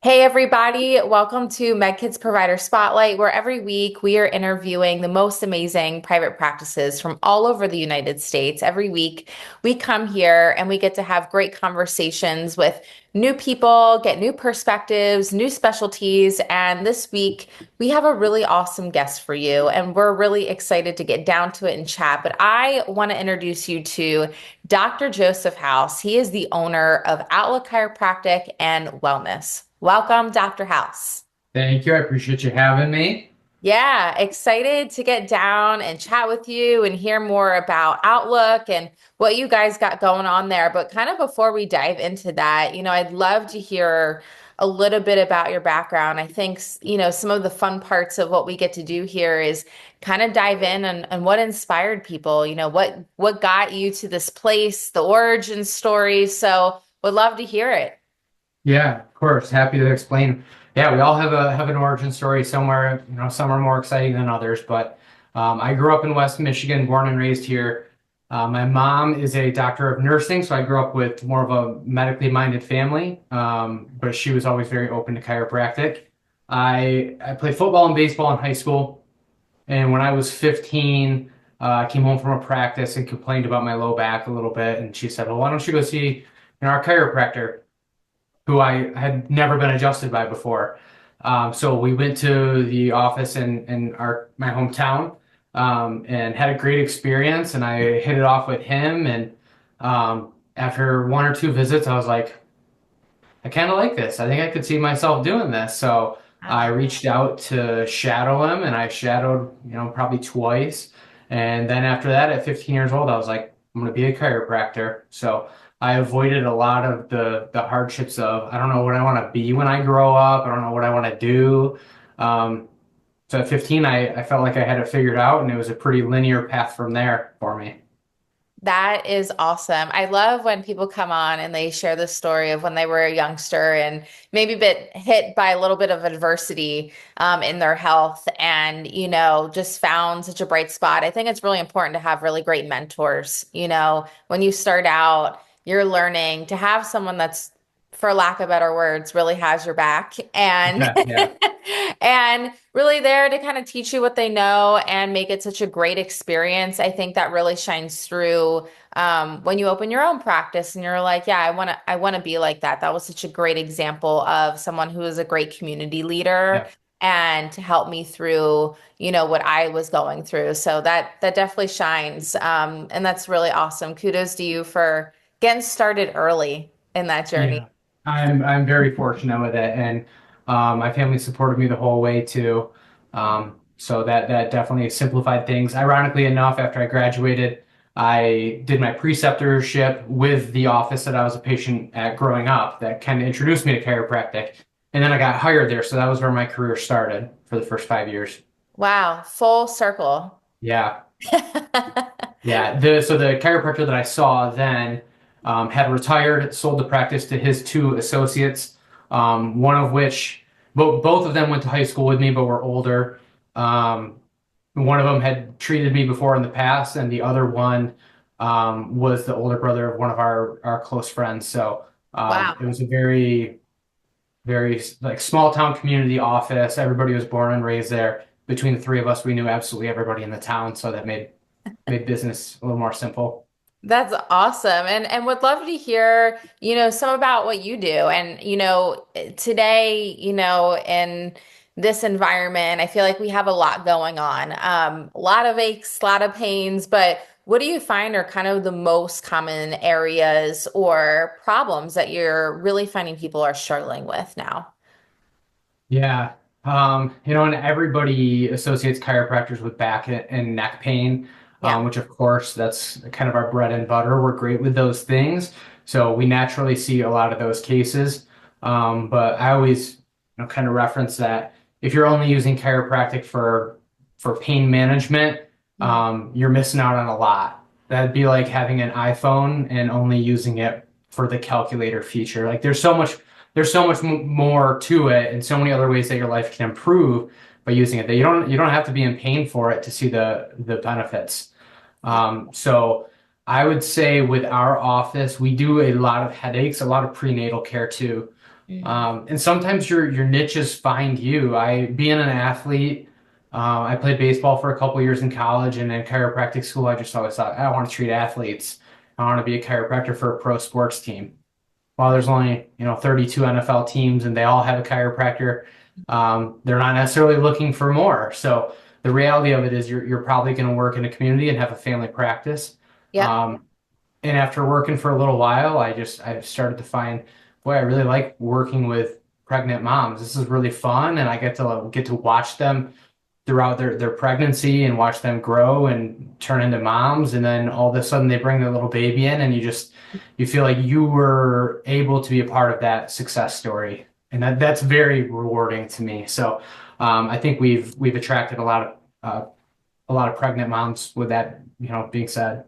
Hey everybody, welcome to Meddkit's Provider Spotlight, where every week we are interviewing the most amazing private practices from all over the United States. Every week we come here and we get to have great conversations with new people, get new perspectives, new specialties. And this week we have a really awesome guest for you, and we're really excited to get down to it and chat. But I want to introduce you to Dr. Joseph House. He is the owner of Outlook Chiropractic and Wellness. Welcome, Dr. House. Thank you. I appreciate you having me. Yeah, excited to get down and chat with you and hear more about Outlook and what you guys got going on there. But kind of before we dive into that, I'd love to hear a little bit about your background. I think, some of the fun parts of what we get to do here is kind of dive in and what inspired people, what got you to this place, the origin story. So would love to hear it. Yeah, of course. Happy to explain. Yeah, we all have an origin story somewhere. Some are more exciting than others. But I grew up in West Michigan, born and raised here. My mom is a doctor of nursing, so I grew up with more of a medically minded family. But she was always very open to chiropractic. I played football and baseball in high school, and when I was 15, I came home from a practice and complained about my low back a little bit. And she said, "Well, why don't you go see, our chiropractor?" who I had never been adjusted by before. So we went to the office in my hometown, and had a great experience. And I hit it off with him. And after one or two visits, I was like, I kind of like this. I think I could see myself doing this. So I reached out to shadow him, and I shadowed, probably twice. And then after that, at 15 years old, I was like, I'm going to be a chiropractor. So I avoided a lot of the hardships of, I don't know what I want to be when I grow up. I don't know what I want to do. Um, so at 15, I felt like I had it figured out, and it was a pretty linear path from there for me. That is awesome. I love when people come on and they share the story of when they were a youngster and maybe been hit by a little bit of adversity in their health and, just found such a bright spot. I think it's really important to have really great mentors. When you start out, you're learning to have someone that's, for lack of better words, really has your back and Yeah, yeah, and really there to kind of teach you what they know and make it such a great experience. I think that really shines through when you open your own practice and you're like, yeah, I want to be like that. That was such a great example of someone who is a great community leader yeah. and to help me through, what I was going through. So that definitely shines. And that's really awesome. Kudos to you for getting started early in that journey. Yeah, I'm very fortunate with it, and my family supported me the whole way too. So that definitely simplified things. Ironically enough, after I graduated, I did my preceptorship with the office that I was a patient at growing up. That kind of introduced me to chiropractic, and then I got hired there. So that was where my career started for the first 5 years. Wow, full circle. Yeah. Yeah, the chiropractor that I saw then had retired, sold the practice to his two associates, one of which, both of them went to high school with me, but were older. One of them had treated me before in the past, and the other one was the older brother of one of our close friends. So Wow. it was a very, very like small town community office. Everybody was born and raised there. Between the three of us, we knew absolutely everybody in the town, so that made business a little more simple. That's awesome. And would love to hear, some about what you do. And, today, in this environment, I feel like we have a lot going on. A lot of aches, a lot of pains, but what do you find are kind of the most common areas or problems that you're really finding people are struggling with now? Yeah. And everybody associates chiropractors with back and neck pain, Yeah. which of course that's kind of our bread and butter. We're great with those things. So we naturally see a lot of those cases. But I always, kind of reference that if you're only using chiropractic for pain management, Mhm. you're missing out on a lot. That'd be like having an iPhone and only using it for the calculator feature. Like more to it, and so many other ways that your life can improve by using it that you don't have to be in pain for it to see the benefits. So I would say with our office, we do a lot of headaches, a lot of prenatal care too. Mm. And sometimes your niches find you. Being an athlete, I played baseball for a couple years in college, and in chiropractic school, I just always thought I want to treat athletes. I want to be a chiropractor for a pro sports team. While there's only 32 NFL teams and they all have a chiropractor, they're not necessarily looking for more. So the reality of it is you're probably going to work in a community and have a family practice. Yep. Um, and after working for a little while, I started to find, boy, I really like working with pregnant moms. This is really fun, and I get to watch them throughout their pregnancy and watch them grow and turn into moms. And then all of a sudden they bring their little baby in, and you feel like you were able to be a part of that success story. And that's very rewarding to me. So I think we've attracted a lot of pregnant moms with that, being said.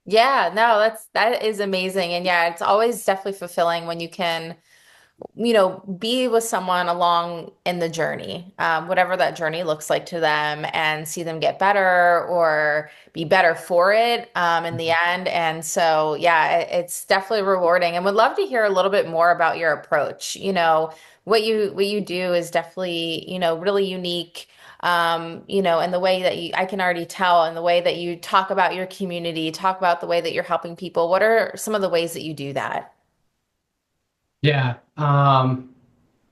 Yeah, no, that is amazing. And yeah, it's always definitely fulfilling when you can be with someone along in the journey, whatever that journey looks like to them, and see them get better or be better for it, in the end. And so, yeah, it's definitely rewarding, and would love to hear a little bit more about your approach. What you do is definitely, really unique. And the way that I can already tell, and the way that you talk about your community, talk about the way that you're helping people. What are some of the ways that you do that? Yeah.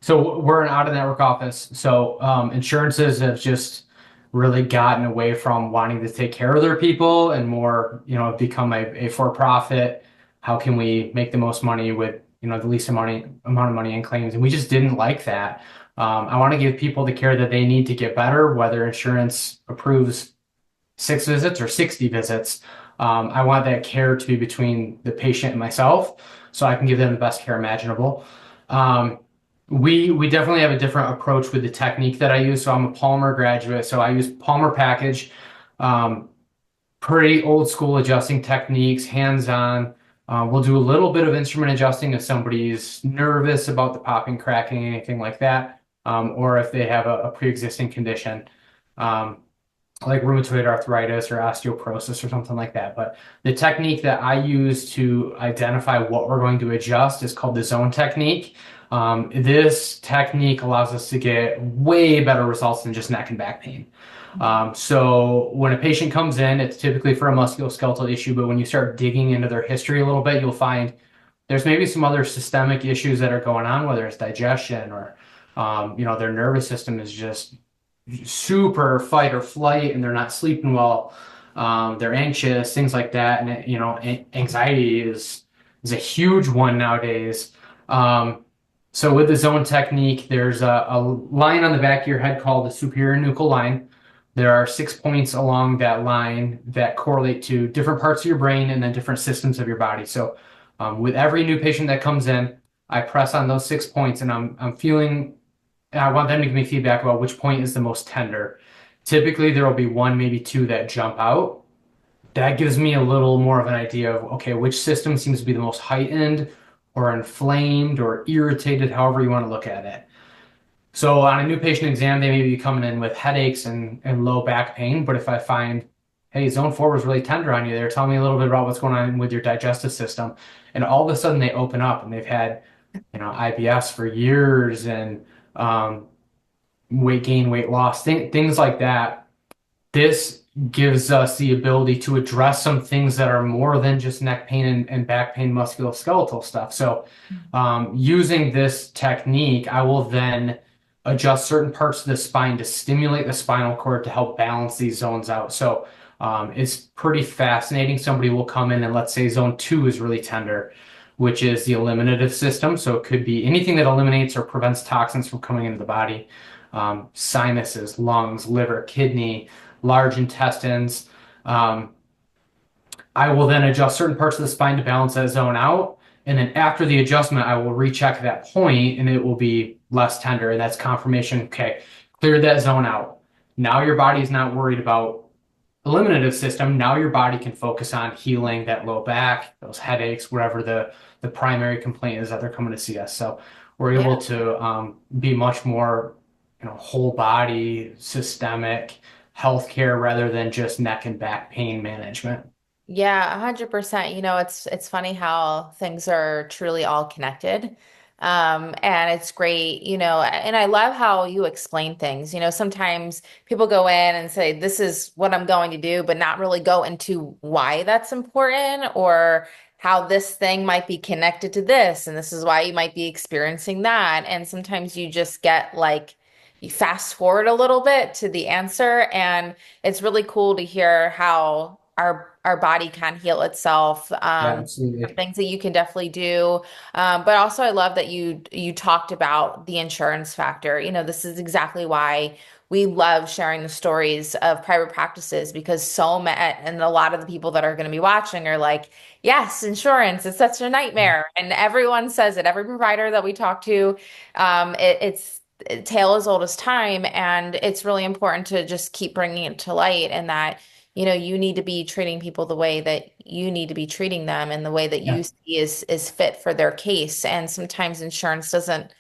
So we're an out of network office. So insurances have just really gotten away from wanting to take care of their people and more, become a for-profit. How can we make the most money with, the least amount of money in claims? And we just didn't like that. I want to give people the care that they need to get better, whether insurance approves 6 visits or 60 visits. I want that care to be between the patient and myself, so I can give them the best care imaginable. Um, we definitely have a different approach with the technique that I use. So I'm a Palmer graduate, so I use Palmer package, um, pretty old school adjusting techniques, hands-on. We'll do a little bit of instrument adjusting if somebody's nervous about the popping, cracking, anything like that, or if they have a pre-existing condition. Um, like rheumatoid arthritis or osteoporosis or something like that. But the technique that I use to identify what we're going to adjust is called the zone technique. This technique allows us to get way better results than just neck and back pain. So when a patient comes in, it's typically for a musculoskeletal issue, but when you start digging into their history a little bit, you'll find there's maybe some other systemic issues that are going on, whether it's digestion or, their nervous system is just super fight or flight and they're not sleeping well. They're anxious, things like that. And anxiety is a huge one nowadays. So with the zone technique, there's a line on the back of your head called the superior nuchal line. There are 6 points along that line that correlate to different parts of your brain and then different systems of your body. So with every new patient that comes in, I press on those 6 points and I'm feeling and I want them to give me feedback about which point is the most tender. Typically, there will be one, maybe two that jump out. That gives me a little more of an idea of, okay, which system seems to be the most heightened or inflamed or irritated, however you want to look at it. So on a new patient exam, they may be coming in with headaches and low back pain. But if I find, hey, zone 4 was really tender on you, they're telling me a little bit about what's going on with your digestive system. And all of a sudden they open up and they've had, IBS for years and um, weight gain, weight loss, things like that. This gives us the ability to address some things that are more than just neck pain and back pain, musculoskeletal stuff. So, using this technique, I will then adjust certain parts of the spine to stimulate the spinal cord to help balance these zones out. So, it's pretty fascinating. Somebody will come in and let's say zone 2 is really tender, which is the eliminative system. So it could be anything that eliminates or prevents toxins from coming into the body. Sinuses, lungs, liver, kidney, large intestines. I will then adjust certain parts of the spine to balance that zone out. And then after the adjustment, I will recheck that point and it will be less tender. And that's confirmation. Okay, cleared that zone out. Now your body is not worried about eliminative system. Now your body can focus on healing that low back, those headaches, whatever the primary complaint is that they're coming to see us. So we're able Yeah. to be much more, whole body, systemic healthcare rather than just neck and back pain management. Yeah, 100%. It's funny how things are truly all connected. And it's great, and I love how you explain things. Sometimes people go in and say, this is what I'm going to do, but not really go into why that's important or how this thing might be connected to this. And this is why you might be experiencing that. And sometimes you just get like, you fast forward a little bit to the answer. And it's really cool to hear how our body can heal itself. Yeah, Some absolutely. things that you can definitely do. But also, I love that you talked about the insurance factor. This is exactly why we love sharing the stories of private practices because so many and a lot of the people that are going to be watching are like, yes, insurance, it's such a nightmare, and everyone says it. Every provider that we talk to, it's tale as old as time, and it's really important to just keep bringing it to light and that you need to be treating people the way that you need to be treating them and the way that you Yeah. see is fit for their case. And sometimes insurance doesn't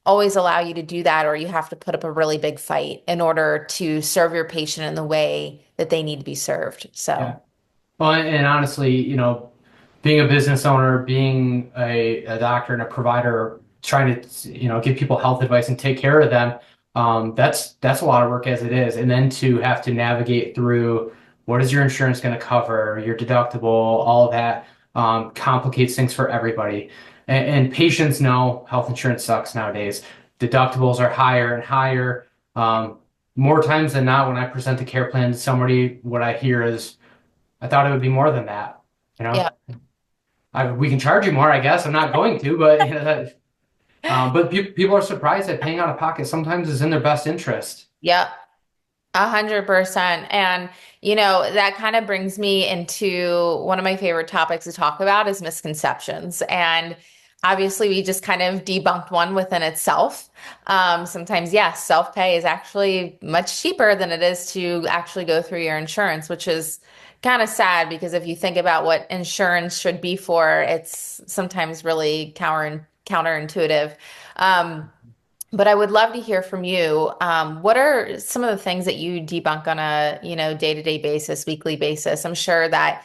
always allow you to do that, or you have to put up a really big fight in order to serve your patient in the way that they need to be served. Yeah. So, Well, and honestly, being a business owner, being a doctor and a provider, trying to, give people health advice and take care of them, that's a lot of work as it is. And then to have to navigate through what is your insurance going to cover, your deductible, all of that, complicates things for everybody. And patients know health insurance sucks nowadays. Deductibles are higher and higher. More times than not, when I present the care plan to somebody, what I hear is, I thought it would be more than that. You know, yeah. we can charge you more, I guess. I'm not going to, but but people are surprised that paying out of pocket sometimes is in their best interest. Yep. 100%. And, that kind of brings me into one of my favorite topics to talk about is misconceptions. And obviously, we just kind of debunked one within itself. Sometimes, yes, self-pay is actually much cheaper than it is to actually go through your insurance, which is kind of sad because if you think about what insurance should be for, it's sometimes really counterintuitive. Um, but I would love to hear from you. What are some of the things that you debunk on a, day-to-day basis, weekly basis? I'm sure that,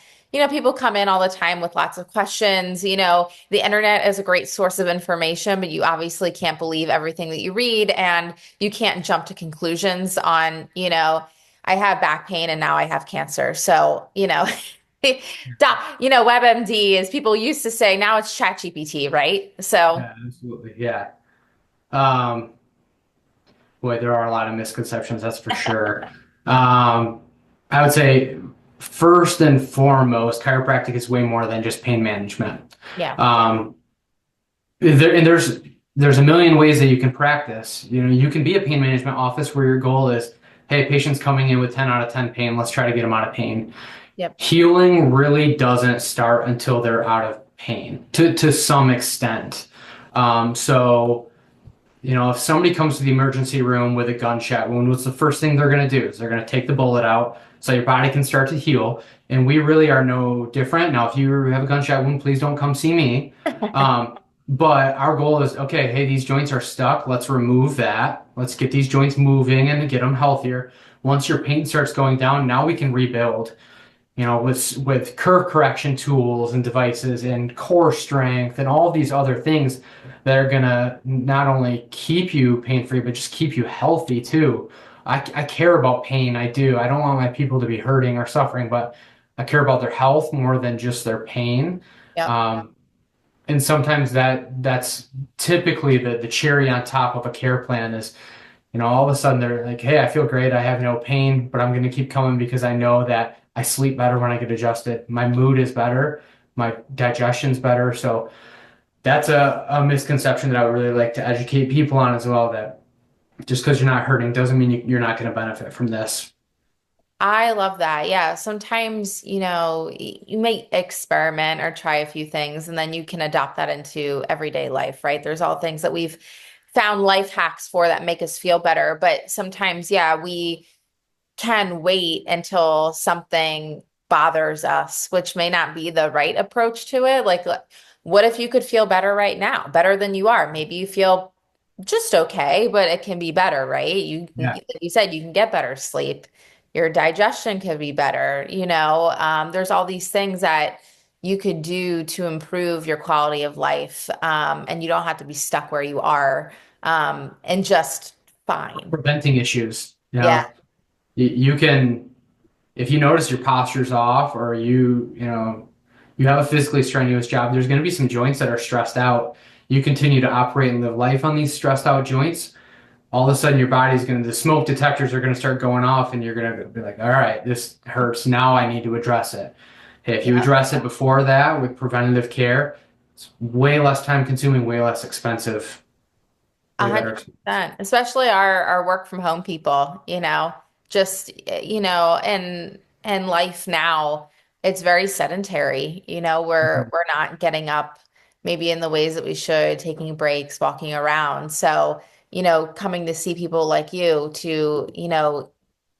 people come in all the time with lots of questions. The internet is a great source of information, but you obviously can't believe everything that you read and you can't jump to conclusions on, I have back pain and now I have cancer. So, WebMD, as people used to say, now it's ChatGPT, right? So, Yeah, absolutely. Yeah. Um, Boy, there are a lot of misconceptions, that's for sure. I would say first and foremost, chiropractic is way more than just pain management. yeah. Um, there's a million ways that you can practice. You can be a pain management office where your goal is, hey, patient's coming in with 10 out of 10 pain. Let's try to get them out of pain. Yep. Healing really doesn't start until they're out of pain to some extent. So, if somebody comes to the emergency room with a gunshot wound, what's the first thing they're going to do? Is they're going to take the bullet out so your body can start to heal. And we really are no different. Now, if you have a gunshot wound, please don't come see me. But our goal is, okay, hey, these joints are stuck. Let's remove that. Let's get these joints moving and get them healthier. Once your pain starts going down, now we can rebuild. With curve correction tools and devices and core strength and all these other things that are gonna not only keep you pain-free, but just keep you healthy too. I care about pain. I do. I don't want my people to be hurting or suffering, but I care about their health more than just their pain. Yep. And sometimes that's typically the cherry on top of a care plan is, all of a sudden they're like, hey, I feel great. I have no pain, but I'm going to keep coming because I know that I sleep better when I get adjusted. My mood is better. My digestion's better. So that's a misconception that I would really like to educate people on as well, that just because you're not hurting doesn't mean you're not going to benefit from this. I love that. Yeah. Sometimes, you may experiment or try a few things and then you can adopt that into everyday life, right? There's all things that we've found life hacks for that make us feel better. But sometimes, yeah, we can wait until something bothers us, which may not be the right approach to it. Like, what if you could feel better right now, better than you are? Maybe you feel just okay, but it can be better, right? Yeah. Like you said, you can get better sleep. Your digestion could be better. There's all these things that you could do to improve your quality of life. And you don't have to be stuck where you are, and just fine. Preventing issues. Yeah. You can, if you notice your posture's off or you have a physically strenuous job, there's going to be some joints that are stressed out. You continue to operate and live life on these stressed out joints. All of a sudden, your body's going to, the smoke detectors are going to start going off, and you're going to be like, all right, this hurts. Now I need to address it. Hey, if you Yeah. address it before that with preventative care, it's way less time consuming, way less expensive, A way better hundred experience. percent. Especially our work from home people, just and life now, it's very sedentary. We're not getting up maybe in the ways that we should, taking breaks, walking around. So, coming to see people like you to,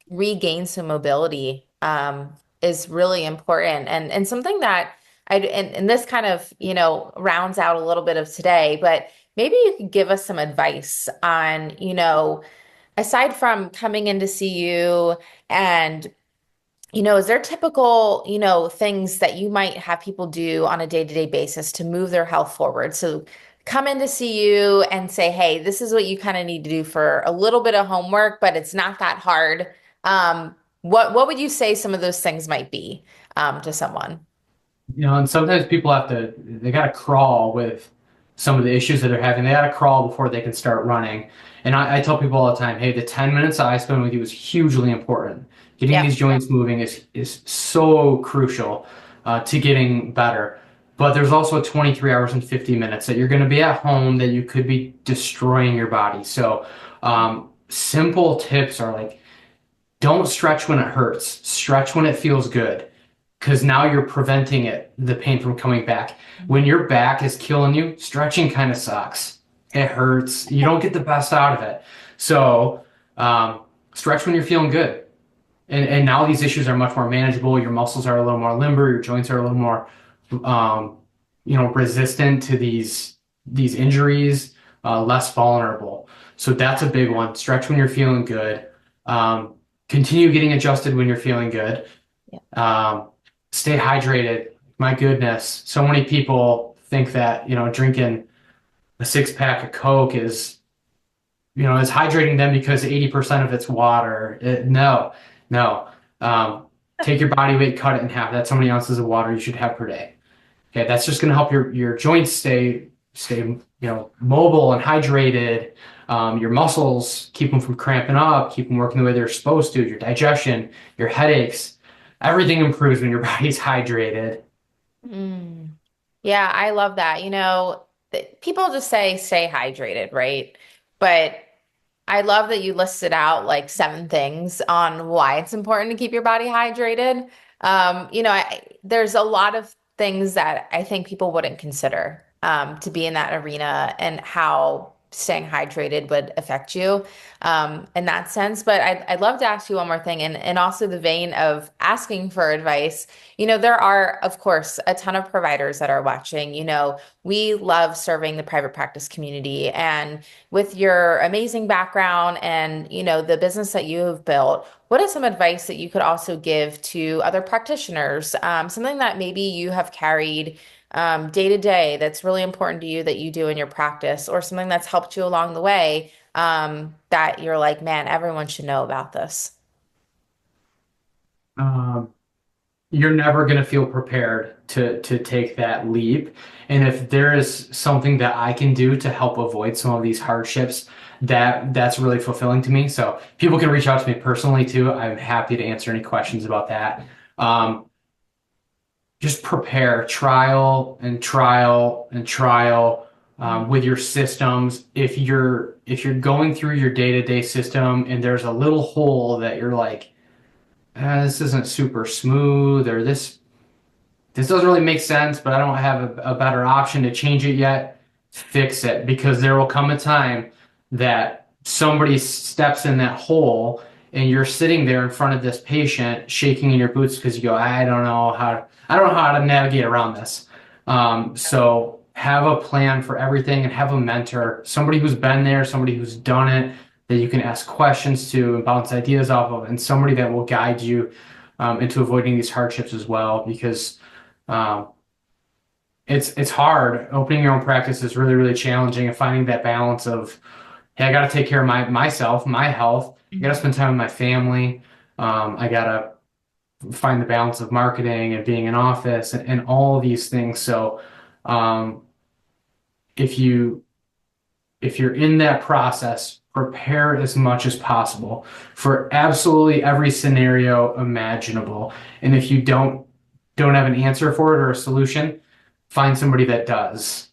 regain some mobility is really important, and something that and this kind of rounds out a little bit of today, but maybe you could give us some advice on aside from coming in to see you, and is there typical things that you might have people do on a day-to-day basis to move their health forward? So come in to see you and say, hey, this is what you kind of need to do for a little bit of homework, but it's not that hard. What would you say some of those things might be to someone? And sometimes people they got to crawl with some of the issues that they're having. They got to crawl before they can start running. And I tell people all the time, hey, the 10 minutes I spend with you is hugely important. Getting Yeah. these joints moving is so crucial to getting better. But there's also 23 hours and 50 minutes that you're going to be at home that you could be destroying your body. So simple tips are like, don't stretch when it hurts. Stretch when it feels good because now you're preventing the pain from coming back. When your back is killing you, stretching kind of sucks. It hurts. You don't get the best out of it. So stretch when you're feeling good. And now these issues are much more manageable. Your muscles are a little more limber. Your joints are a little more, resistant to these injuries, less vulnerable. So that's a big one. Stretch when you're feeling good. Continue getting adjusted when you're feeling good. Yeah. Stay hydrated. My goodness, so many people think that, drinking a six-pack of Coke is hydrating them because 80% of it's water. No, no. Take your body weight, cut it in half. That's how many ounces of water you should have per day. Okay, that's just going to help your joints stay mobile and hydrated. Your muscles, keep them from cramping up, keep them working the way they're supposed to. Your digestion, your headaches, everything improves when your body's hydrated. Mm. Yeah, I love that. People just say stay hydrated, right? But I love that you listed out like seven things on why it's important to keep your body hydrated. There's a lot of things that I think people wouldn't consider to be in that arena and how staying hydrated would affect you in that sense. But I'd love to ask you one more thing, and also the vein of asking for advice. There are, of course, a ton of providers that are watching. We love serving the private practice community, and with your amazing background and the business that you have built, what is some advice that you could also give to other practitioners? Something that maybe you have carried day to day that's really important to you that you do in your practice, or something that's helped you along the way that you're like, man, everyone should know about this. Um, you're never going to feel prepared to take that leap. And if there is something that I can do to help avoid some of these hardships, that's really fulfilling to me. So people can reach out to me personally too. I'm happy to answer any questions about that. Um, just prepare, trial and trial and trial with your systems. If you're going through your day-to-day system and there's a little hole that you're like, this isn't super smooth, or this doesn't really make sense, but I don't have a better option to change it yet. Fix it, because there will come a time that somebody steps in that hole and you're sitting there in front of this patient shaking in your boots because you go, I don't know how to navigate around this. So have a plan for everything and have a mentor, somebody who's been there, somebody who's done it, that you can ask questions to and bounce ideas off of, and somebody that will guide you into avoiding these hardships as well. Because it's hard. Opening your own practice is really, really challenging, and finding that balance of, hey, I got to take care of myself, my health. I got to Mhm. spend time with my family. I got to find the balance of marketing and being in office and all of these things. So, um, if you if you're in that process, prepare as much as possible for absolutely every scenario imaginable. And if you don't have an answer for it or a solution, find somebody that does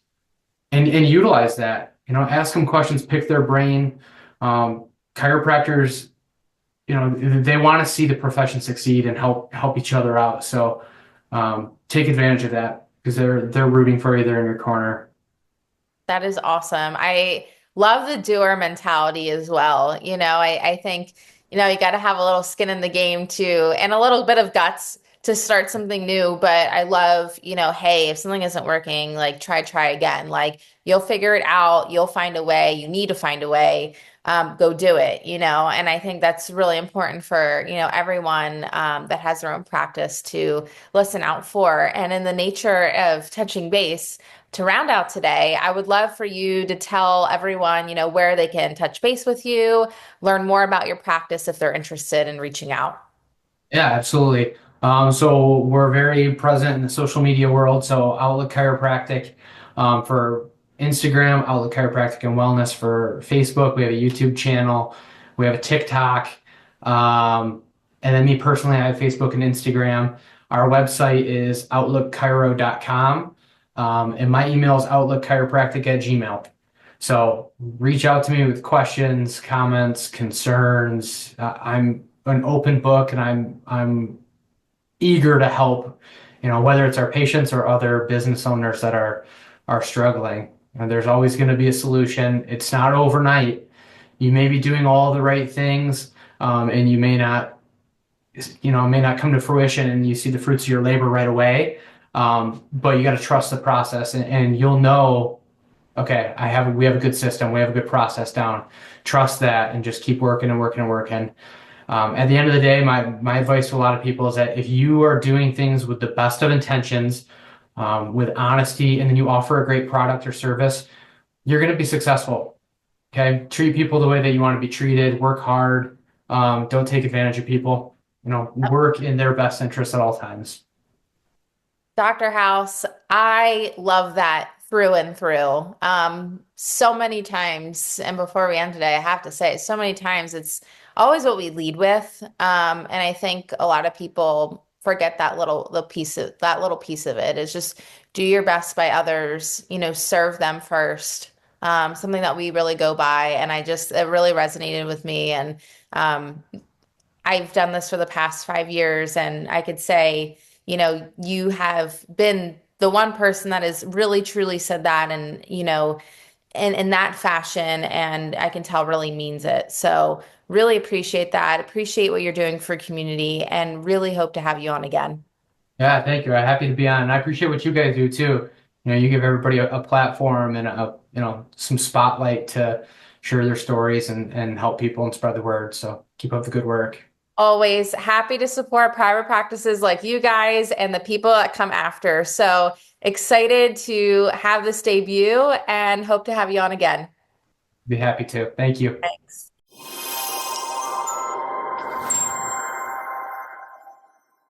and utilize that. You know, ask them questions, pick their brain. Chiropractors, you know, they want to see the profession succeed and help each other out. So take advantage of that because they're rooting for you. They're in your corner. That is awesome. I love the doer mentality as well. I think, you got to have a little skin in the game too, and a little bit of guts to start something new. But I love, hey, if something isn't working, like try again. Like you'll figure it out. You'll find a way. You need to find a way. Go do it. And I think that's really important for, everyone that has their own practice to listen out for. And in the nature of touching base, to round out today, I would love for you to tell everyone, where they can touch base with you, learn more about your practice if they're interested in reaching out. Yeah, absolutely. So we're very present in the social media world. So Outlook Chiropractic for Instagram, Outlook Chiropractic and Wellness for Facebook. We have a YouTube channel. We have a TikTok. And then me personally, I have Facebook and Instagram. Our website is outlookchiro.com. And my email is outlookchiropractic@gmail. So reach out to me with questions, comments, concerns. I'm an open book, and I'm eager to help. You know, whether it's our patients or other business owners that are struggling. And there's always going to be a solution. It's not overnight. You may be doing all the right things, and you may not, may not come to fruition, and you see the fruits of your labor right away. But you got to trust the process, and you'll know, okay, we have a good system, we have a good process down. Trust that and just keep working and working and working. At the end of the day, my advice to a lot of people is that if you are doing things with the best of intentions, with honesty, and then you offer a great product or service, you're going to be successful. Okay, treat people the way that you want to be treated. Work hard. Don't take advantage of people. You know, work in their best interest at all times. Dr. House, I love that through and through. So many times, and before we end today, I have to say, so many times it's always what we lead with. And I think a lot of people forget that little piece of it is just do your best by others, serve them first. Something that we really go by, and it really resonated with me. And um, I've done this for the past 5 years, and I could say, you have been the one person that has really truly said that, and in that fashion, and I can tell really means it. So really appreciate that. Appreciate what you're doing for community, and really hope to have you on again. Yeah, thank you. I'm happy to be on. And I appreciate what you guys do too. You know, you give everybody a platform and some spotlight to share their stories and help people and spread the word. So keep up the good work. Always happy to support private practices like you guys and the people that come after. So excited to have this debut and hope to have you on again. Be happy to. Thank you. Thanks.